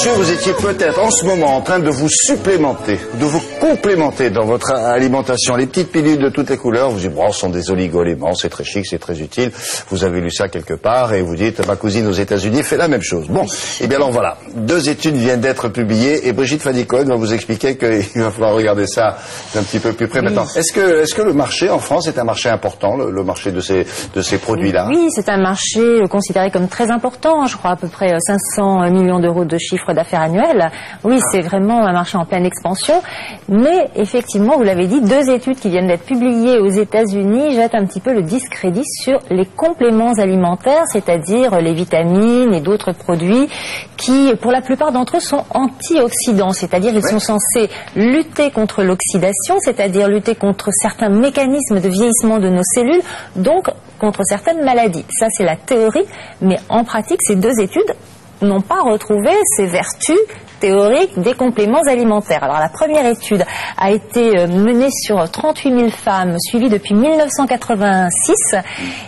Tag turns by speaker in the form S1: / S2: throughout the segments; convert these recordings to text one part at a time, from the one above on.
S1: Monsieur, vous étiez peut-être en ce moment en train de vous supplémenter, de vous complémenter dans votre alimentation. Les petites pilules de toutes les couleurs, vous dites, bon, ce sont des oligo-éléments, c'est très chic, c'est très utile. Vous avez lu ça quelque part et vous dites, ma cousine aux États-Unis fait la même chose. Bon, et bien alors voilà, 2 études viennent d'être publiées et Brigitte Fanny-Cohen va vous expliquer qu'il va falloir regarder ça d'un petit peu plus près. Maintenant, est-ce que le marché en France est un marché important, le marché de ces produits-là?
S2: Oui, c'est un marché considéré comme très important, je crois à peu près 500 millions d'euros de chiffre d'affaires annuel. Oui, c'est vraiment un marché en pleine expansion. Mais effectivement, vous l'avez dit, 2 études qui viennent d'être publiées aux États-Unis jettent un petit peu le discrédit sur les compléments alimentaires, c'est-à-dire les vitamines et d'autres produits qui, pour la plupart d'entre eux, sont antioxydants, c'est-à-dire ils sont censés lutter contre l'oxydation, c'est-à-dire lutter contre certains mécanismes de vieillissement de nos cellules, donc contre certaines maladies. Ça, c'est la théorie, mais en pratique, ces 2 études n'ont pas retrouvé ces vertus théoriques des compléments alimentaires. Alors la première étude a été menée sur 38 000 femmes suivies depuis 1986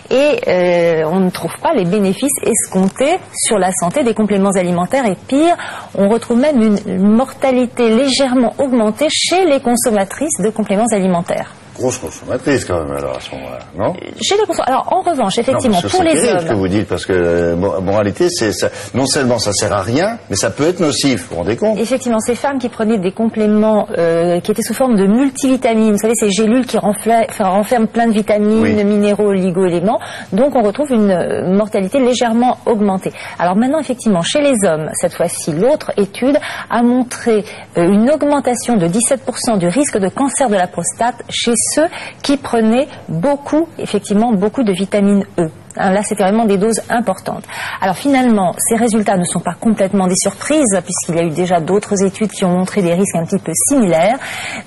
S2: et on ne trouve pas les bénéfices escomptés sur la santé des compléments alimentaires et pire, on retrouve même une mortalité légèrement augmentée chez les consommatrices de compléments alimentaires.
S1: Grosse consommatrice quand même alors à ce moment-là, non?
S2: Chez les consommateurs. Alors en revanche, effectivement, pour les hommes.
S1: C'est ce que vous dites parce que moralité, c'est ça, non seulement ça sert à rien, mais ça peut être nocif. Vous vous rendez compte?
S2: Effectivement, ces femmes qui prenaient des compléments qui étaient sous forme de multivitamines, vous savez, ces gélules qui renferment plein de vitamines, minéraux, oligo-éléments, donc on retrouve une mortalité légèrement augmentée. Alors maintenant, effectivement, chez les hommes, cette fois-ci, l'autre étude a montré une augmentation de 17% du risque de cancer de la prostate chez ceux qui prenaient beaucoup de vitamine E. Là, c'était vraiment des doses importantes. Alors finalement, ces résultats ne sont pas complètement des surprises, puisqu'il y a eu déjà d'autres études qui ont montré des risques un petit peu similaires.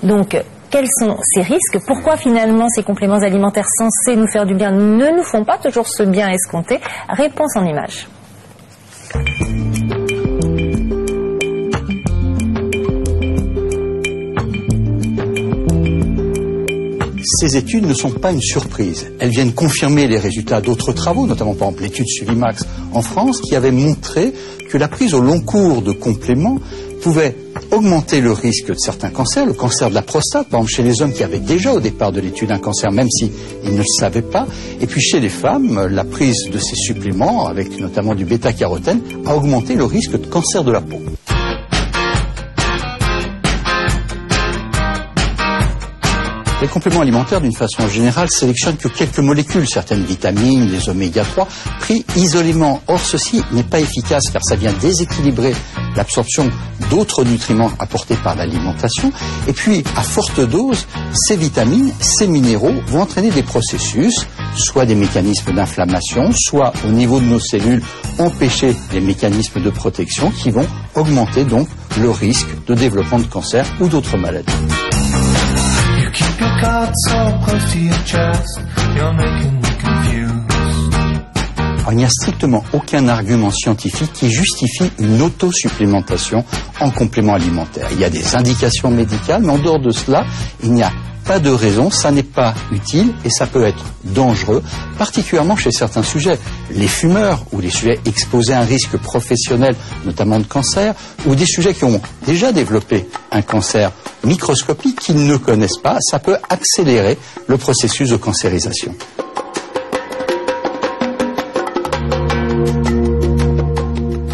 S2: Donc, quels sont ces risques? Pourquoi finalement ces compléments alimentaires censés nous faire du bien ne nous font pas toujours ce bien escompté? Réponse en images.
S3: Ces études ne sont pas une surprise. Elles viennent confirmer les résultats d'autres travaux, notamment par exemple l'étude Suvimax en France, qui avait montré que la prise au long cours de compléments pouvait augmenter le risque de certains cancers, le cancer de la prostate, par exemple chez les hommes qui avaient déjà au départ de l'étude un cancer, même s'ils ne le savaient pas. Et puis chez les femmes, la prise de ces suppléments, avec notamment du bêta-carotène, a augmenté le risque de cancer de la peau. Les compléments alimentaires, d'une façon générale, sélectionnent que quelques molécules, certaines vitamines, les oméga 3, pris isolément. Or, ceci n'est pas efficace car ça vient déséquilibrer l'absorption d'autres nutriments apportés par l'alimentation. Et puis, à forte dose, ces vitamines, ces minéraux vont entraîner des processus, soit des mécanismes d'inflammation, soit au niveau de nos cellules, empêcher les mécanismes de protection qui vont augmenter donc le risque de développement de cancer ou d'autres maladies. Alors, il n'y a strictement aucun argument scientifique qui justifie une autosupplémentation en complément alimentaire. Il y a des indications médicales, mais en dehors de cela, il n'y a pas de raison, ça n'est pas utile et ça peut être dangereux, particulièrement chez certains sujets. Les fumeurs ou les sujets exposés à un risque professionnel, notamment de cancer, ou des sujets qui ont déjà développé un cancer microscopique qu'ils ne connaissent pas, ça peut accélérer le processus de cancérisation.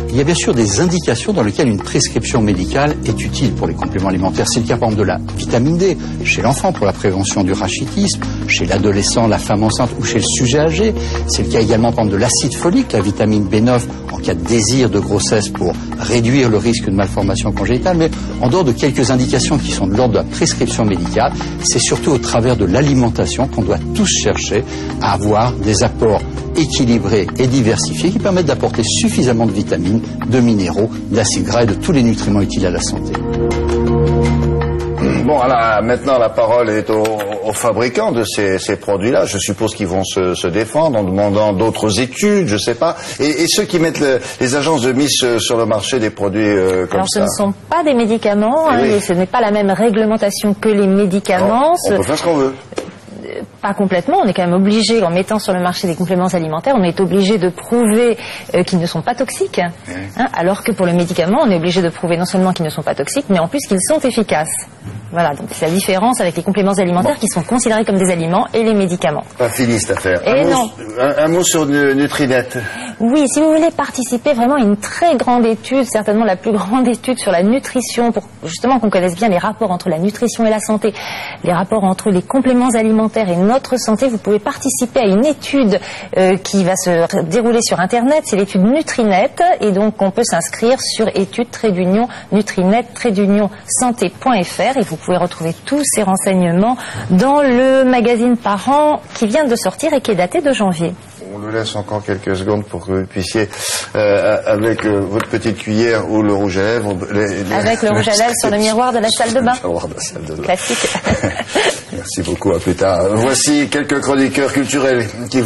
S3: Il y a bien sûr des indications dans lesquelles une prescription médicale est utile pour les compléments alimentaires. C'est le cas par exemple de la vitamine D chez l'enfant pour la prévention du rachitisme, chez l'adolescent, la femme enceinte ou chez le sujet âgé. C'est le cas également par exemple de l'acide folique, la vitamine B9 en cas de désir de grossesse pour réduire le risque de malformation congénitale. Mais en dehors de quelques indications qui sont de l'ordre de la prescription médicale, c'est surtout au travers de l'alimentation qu'on doit tous chercher à avoir des apports équilibrés et diversifiés qui permettent d'apporter suffisamment de vitamines, de minéraux, d'acides gras et de tous les nutriments utiles à la santé.
S1: Bon, alors, maintenant la parole est aux fabricants de ces produits-là. Je suppose qu'ils vont se défendre en demandant d'autres études, je sais pas. Et ceux qui mettent les agences de mise sur le marché des produits comme
S2: alors,
S1: ça.
S2: Alors ce ne sont pas des médicaments,
S1: oui.
S2: Ce n'est pas la même réglementation que les médicaments.
S1: Alors, on peut faire ce qu'on veut.
S2: pas complètement. On est quand même obligé, en mettant sur le marché des compléments alimentaires, on est obligé de prouver qu'ils ne sont pas toxiques. Alors que pour le médicament, on est obligé de prouver non seulement qu'ils ne sont pas toxiques, mais en plus qu'ils sont efficaces. Voilà, donc c'est la différence avec les compléments alimentaires qui sont considérés comme des aliments et les médicaments.
S1: Pas fini cette affaire.
S2: Et
S1: Un mot sur Nutrinet.
S2: Oui, si vous voulez participer vraiment à une très grande étude, certainement la plus grande étude sur la nutrition, pour justement qu'on connaisse bien les rapports entre la nutrition et la santé, les rapports entre les compléments alimentaires et notre santé, vous pouvez participer à une étude qui va se dérouler sur Internet. C'est l'étude Nutrinet, et donc on peut s'inscrire sur étude-nutrinet-santé.fr, et vous pouvez retrouver tous ces renseignements dans le magazine Parents qui vient de sortir et qui est daté de janvier.
S1: On le laisse encore quelques secondes pour que vous puissiez, avec votre petite cuillère ou le rouge à lèvres...
S2: Avec le rouge à lèvres sur le miroir de la salle de bain. Classique.
S1: Merci beaucoup, à plus tard. Voici quelques chroniqueurs culturels qui